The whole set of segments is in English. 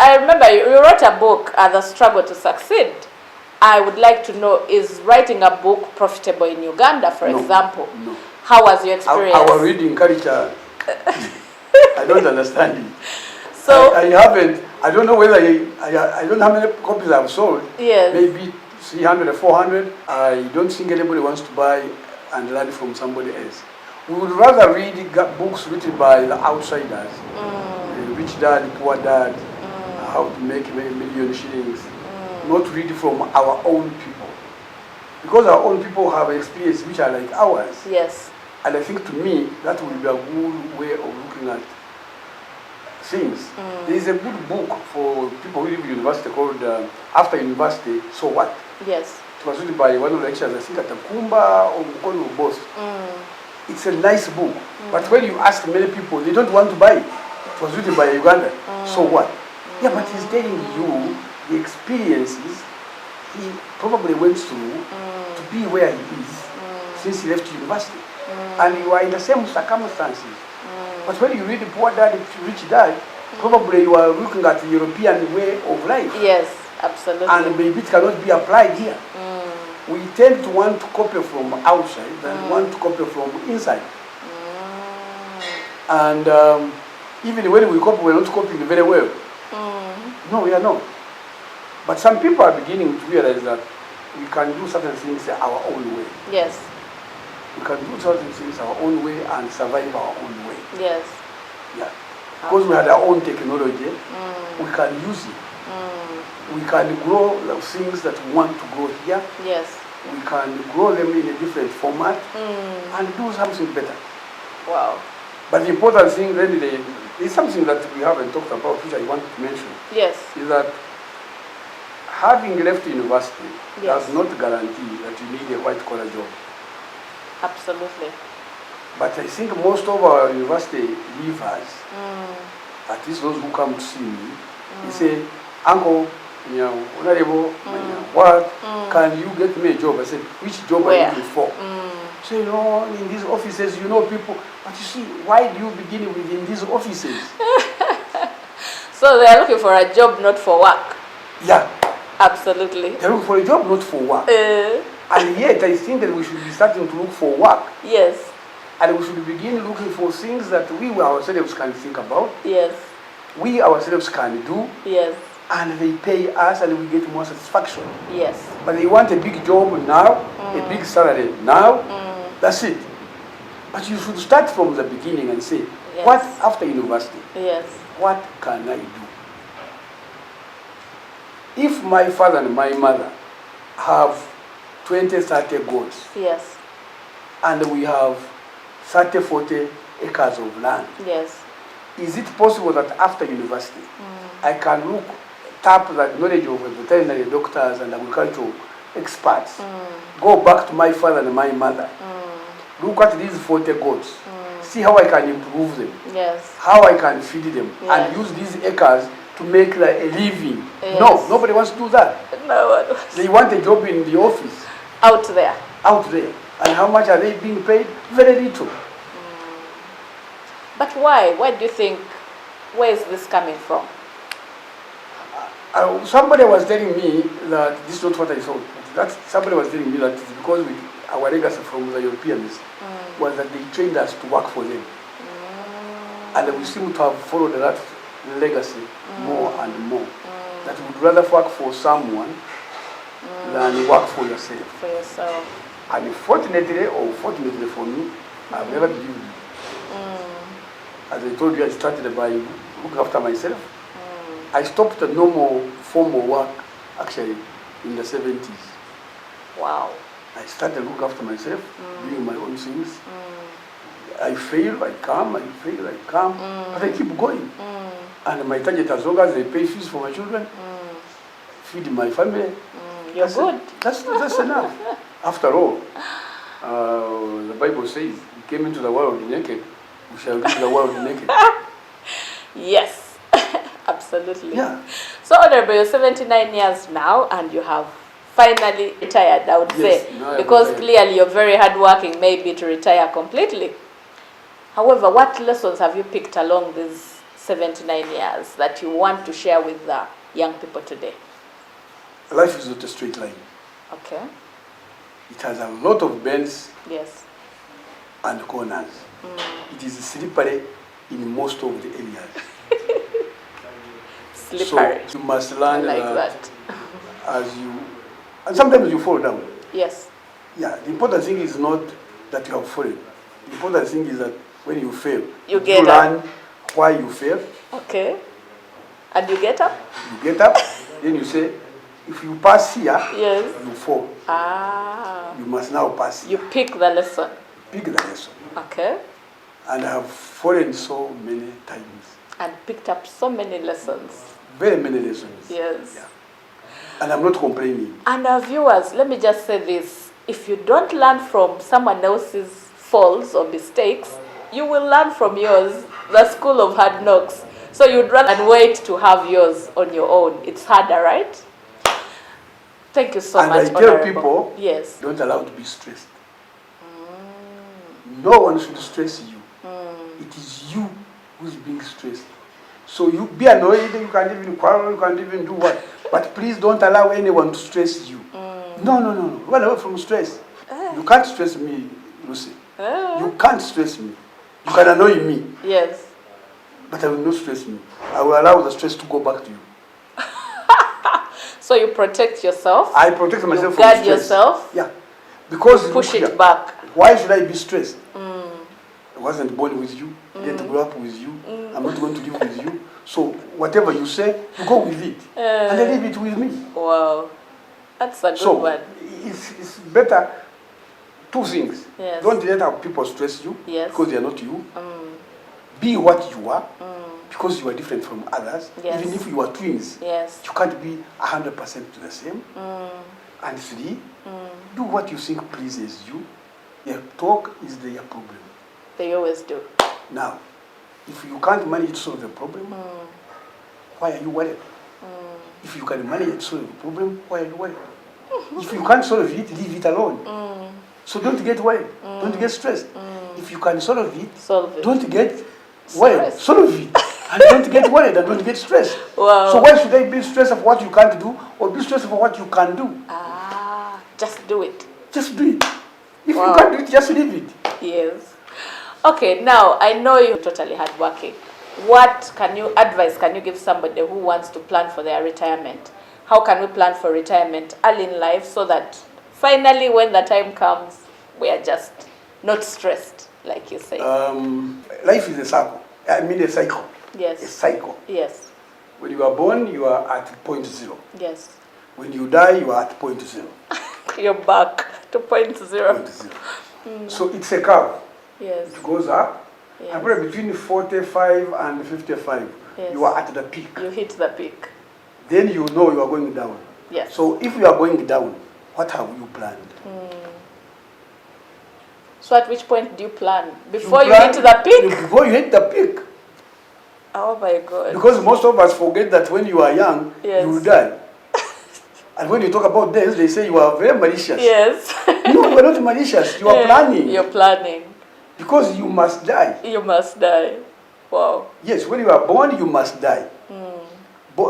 I remember you wrote a book, The Struggle to Succeed. I would like to know, is writing a book profitable in Uganda, for example? No. How was your experience? Our reading culture, I don't understand it. So I haven't, I don't know whether, I don't know how many copies I've sold. Yes. Maybe 300 or 400. I don't think anybody wants to buy and learn from somebody else. We would rather read books written by the outsiders. Rich Dad, Poor Dad, how to make a million shillings. Not read from our own people. Because our own people have experience which are like ours. Yes. And I think to me, that will be a good way of looking at things. There is a good book for people who live in university called After University, So What? Yes. It was written by one of the lecturers, I think at Takumba or Mukolo Boss. It's a nice book. But when you ask many people, they don't want to buy it. It was written by Uganda. So what? Yeah, but he's telling you the experiences he probably went through to be where he is since he left university. And you are in the same circumstances. But when you read Poor Dad, Rich Dad, probably you are looking at the European way of life. Yes, absolutely. And maybe it cannot be applied here. We tend to want to copy from outside than want to copy from inside. And even when we copy, we're not copying very well. No, we are not. But some people are beginning to realize that we can do certain things our own way. Yes. We can do certain things our own way and survive our own way. Yes. Yeah. Because we had our own technology, we can use it. We can grow the things that we want to grow here. Yes. We can grow them in a different format and do something better. Wow. But the important thing really is something that we haven't talked about, which I wanted to mention. Yes. Is that having left university Yes. does not guarantee that you need a white-collar job. Absolutely. But I think most of our university leavers, at least those who come to see me, they say, Uncle, Honorable, what can you get me a job? I said, which job are you looking for? So, in these offices, people. But you see, why do you begin within these offices? So they are looking for a job, not for work. Yeah. Absolutely. They're looking for a job, not for work. And yet, I think that we should be starting to look for work. Yes. And we should begin looking for things that we ourselves can think about. Yes. We ourselves can do. Yes. And they pay us and we get more satisfaction. Yes. But they want a big job now, a big salary now. That's it. But you should start from the beginning and say, what after university? Yes. What can I do? If my father and my mother have 20, 30 goats, yes, and we have 30, 40 acres of land, yes, is it possible that after university, I can tap that knowledge of veterinary doctors and agricultural experts, go back to my father and my mother, look at these 40 goats, see how I can improve them, yes, how I can feed them, yes, and use these acres to make a living? Yes. No, nobody wants to do that. No one wants. They want a job in the office. Out there. Out there. And how much are they being paid? Very little. But why? Why do you think, where is this coming from? Somebody was telling me that, this is not what I thought, that somebody was telling me that it's because our legacy from the Europeans was that they trained us to work for them. And we seem to have followed that legacy more and more. That we would rather work for someone than work for yourself. For yourself. And fortunately, or fortunately for me, I've never believed it. As I told you, I started by looking after myself. I stopped the normal formal work actually in the 70s. Wow. I started looking after myself, doing my own things. I fail, I come, I fail, I come, but I keep going. And my target, as long as I pay fees for my children, feed my family, you're good. That's enough. After all, the Bible says, we came into the world naked, we shall leave the world naked. Yes, absolutely. Yeah. So, Honorable, you're 79 years now, and you have finally retired, I would say. Because clearly you're very hardworking, maybe to retire completely. However, what lessons have you picked along these 79 years that you want to share with the young people today? Life is not a straight line. Okay. It has a lot of bends Yes. and corners. It is slippery in most of the areas. Slippery. So you must I learn like that that. as you, and sometimes you fall down. Yes. Yeah, the important thing is not that you have fallen. The important thing is that when you fail, You get up. learn why you fail. Okay. And you get up? You get up, then you say, if you pass here, Yes. you fall. Ah. You must now pass here. You pick the lesson. Pick the lesson. Okay. And I have fallen so many times. And picked up so many lessons. Very many lessons. Yes. Yeah. And I'm not complaining. And our viewers, let me just say this. If you don't learn from someone else's faults or mistakes, you will learn from yours, the school of hard knocks. So you'd rather and wait to have yours on your own. It's harder, right? Thank you so And much, I tell Honorable. people, Yes. don't allow to be stressed. No one should stress you. It is you who's being stressed. So you be annoyed, you can't even quarrel, you can't even do what. But please don't allow anyone to stress you. No, no, no, no. Run away from stress. You can't stress me, Lucy. You can't stress me. You can annoy me, Yes. but I will not stress me. I will allow the stress to go back to you. So you protect yourself. I protect myself from guard stress. yourself. Yeah. Because Push look it here, back. why should I be stressed? I wasn't born with you, didn't grow up with you, I'm not going to live with you. So whatever you say, you go with it. And I leave it with me. Wow. That's a good So one. it's better, two things. Yes. Don't let our people stress you Yes. because they are not you. Be what you are because you are different from others. Yes. Even if you are twins, Yes. you can't be 100% the same. And three, do what you think pleases you. Their talk is their problem. They always do. Now, if you can't manage to solve a problem, why are you worried? If you can manage to solve a problem, why are you worried? If you can't solve it, leave it alone. So don't get worried. Don't get stressed. If you can solve it, Solve it. don't get worried. Stressed. Solve it. And don't get worried and don't get stressed. Wow. So why should I be stressed of what you can't do or be stressed of what you can do? Ah, just do it. Just do it. If Wow. you can't do it, just leave it. Yes. Okay, now I know you're totally hardworking. What advice can you give somebody who wants to plan for their retirement? How can we plan for retirement early in life so that finally when the time comes, we are just not stressed, like you say? Life is a cycle. I mean a cycle. A Yes. cycle. Yes. When you are born, you are at point zero. Yes. When you die, you are at point zero. You're back to point zero. Point zero. So it's a curve. Yes. It goes up. Yes. And probably between 45 and 55, Yes. you are at the peak. You hit the peak. Then you know you are going down. Yes. So if you are going down, what have you planned? So at which point do you plan? Before you plan- hit the peak? Before you hit the peak. Oh my God. Because most of us forget that when you are young, Yes. you will die. And when you talk about death, they say you are very malicious. Yes. No, you are not malicious. You are planning. You're planning. Because you must die. You must die. Wow. Yes, when you are born, you must die.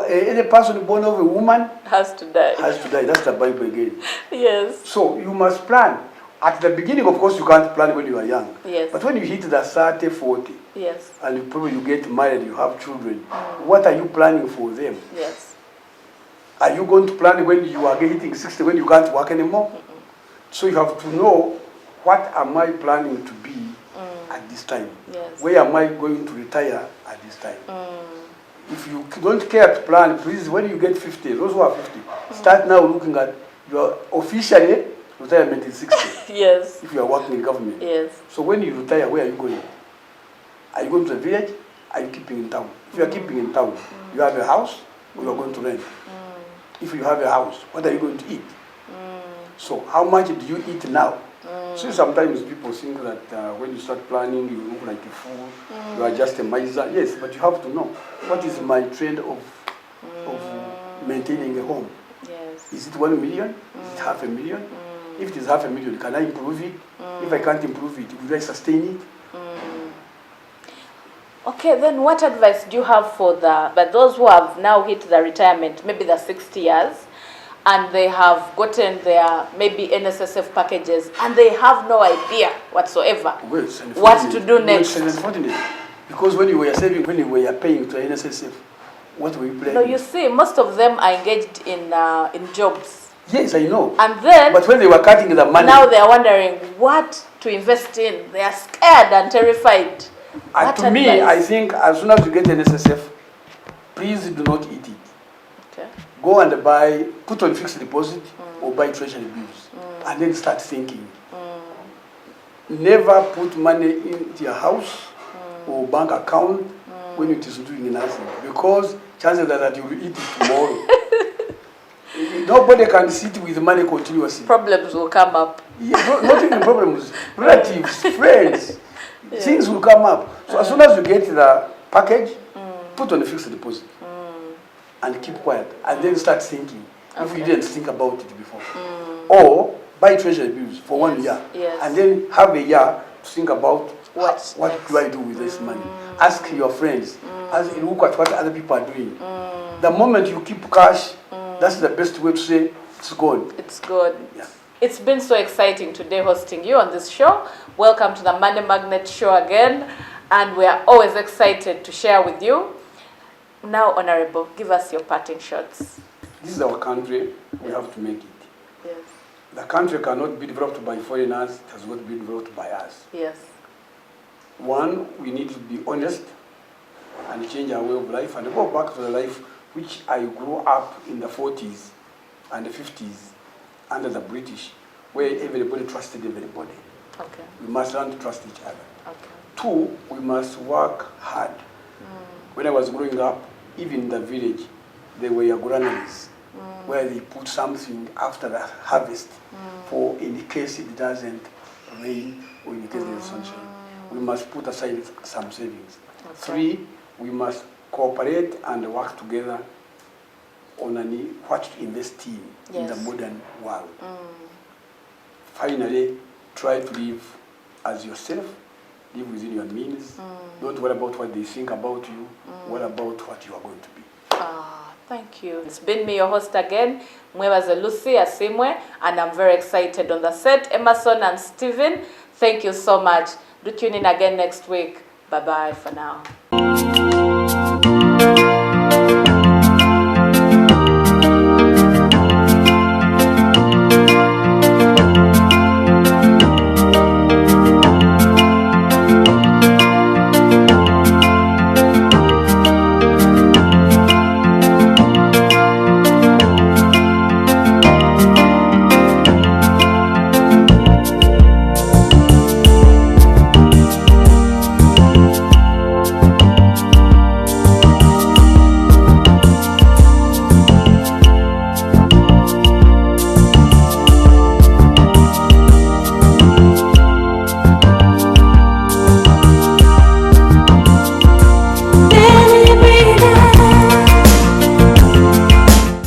Any person born of a woman Has to die. has to die. That's the Bible again. Yes. So you must plan. At the beginning, of course, you can't plan when you are young. Yes. But when you hit the 30, 40, Yes. and you probably you get married, you have children, what are you planning for them? Yes. Are you going to plan when you are hitting 60, when you can't work anymore? So you have to know, what am I planning to be at this time? Yes. Where am I going to retire at this time? If you don't care to plan, please, when you get 50, those who are 50, start now looking at your officially retirement is 60, Yes. if you are working in government. Yes. So when you retire, where are you going? Are you going to the village? Are you keeping in town? If you are keeping in town, you have a house or you are going to rent? If you have a house, what are you going to eat? So how much do you eat now? So sometimes people think that when you start planning, you look like a fool. You are just a miser. Yes, but you have to know, what is my trend of maintaining a home? Yes. Is it 1 million? Is it half a million? If it is half a million, can I improve it? If I can't improve it, will I sustain it? Okay, then what advice do you have for those who have now hit the retirement, maybe the 60 years, and they have gotten their maybe NSSF packages and they have no idea whatsoever what to do next? It's unfortunate. Because when you were saving, when you were paying to NSSF, what were you playing? No, you see, most of them are engaged in jobs. Yes, I know. And then, but when they were cutting the money, now they are wondering what to invest in. They are scared and terrified. To me, I think as soon as you get NSSF, please do not eat it. Okay. Go and buy, put on fixed deposit or buy treasury bills, and then start thinking. Never put money into your house or bank account when it is doing nothing, because chances are that you will eat it tomorrow. Nobody can sit with money continuously. Problems will come up. Yeah, not even problems, relatives, friends, things will come up. So as soon as you get the package, put on a fixed deposit and keep quiet, and then start thinking if you didn't think about it before. Or buy treasury bills for 1 year, and then have a year to think about what do I do with this money. Ask your friends, look at what other people are doing. The moment you keep cash, that's the best way to say it's gone. It's gone. Yeah. It's been so exciting today hosting you on this show. Welcome to the Money Magnet show again, and we are always excited to share with you. Now, Honorable, give us your parting shots. This is our country. We have to make it. Yes. The country cannot be developed by foreigners. It has got to be developed by us. Yes. One, we need to be honest and change our way of life and go back to the life which I grew up in the 40s and the 50s under the British, where everybody trusted everybody. Okay. We must learn to trust each other. Okay. Two, we must work hard. When I was growing up, even in the village, there were granaries where they put something after the harvest for in case it doesn't rain or in case there's sunshine. We must put aside some savings. Okay. Three, we must cooperate and work together on what to invest in the modern world. Finally, try to live as yourself, live within your means. Don't worry about what they think about you. Worry about what you are going to be. Thank you. It's been me, your host again, Mwebaze Lucy Asimwe, and I'm very excited on the set. Emerson and Stephen, thank you so much. Do tune in again next week. Bye-bye for now.